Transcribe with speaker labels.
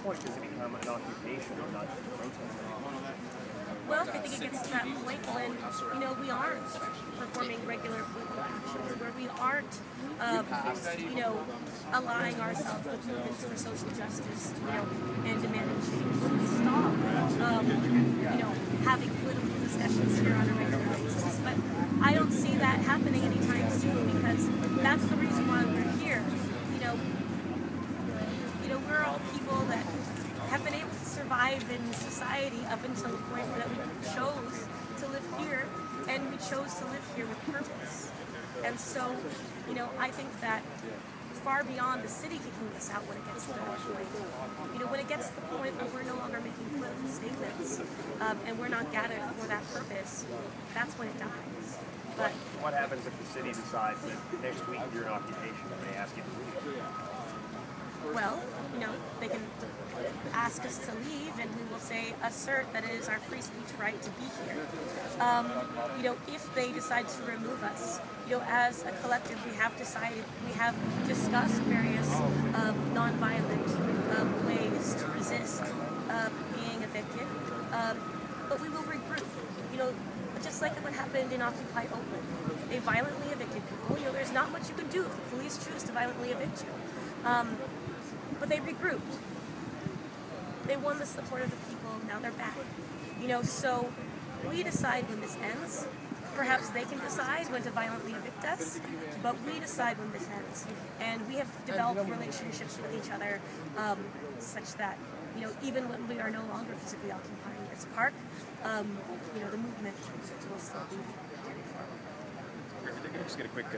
Speaker 1: point does it become an occupation and not just a protest?
Speaker 2: Well, I think it gets to that point when, we aren't performing regular political actions, where we aren't, aligning ourselves with movements for social justice, and demanding change. When we stop, having political discussions here on a regular basis. But I don't see that happening anytime soon, because that's the reason why we're here. We're all people that have been able to survive in society up until the point that we chose to live here, and we chose to live here with purpose. And so, I think that far beyond the city kicking us out when it gets to that point, when it gets to the point where we're no longer making political statements, and we're not gathered for that purpose, that's when it dies. But
Speaker 1: what happens if the city decides that next week you're in occupation and they ask you to leave?
Speaker 2: Well, they can ask us to leave, and we will assert that it is our free speech right to be here. If they decide to remove us, as a collective, we have discussed various nonviolent ways to resist being evicted, but we will regroup. Just like what happened in Occupy Oakland, they violently evicted people. There's not much you can do if the police choose to violently evict you. But they regrouped. They won the support of the people. Now they're back. So we decide when this ends. Perhaps they can decide when to violently evict us, but we decide when this ends. And we have developed relationships with each other such that, even when we are no longer physically occupying this park, the movement will still be carried forward.
Speaker 1: Just get a quick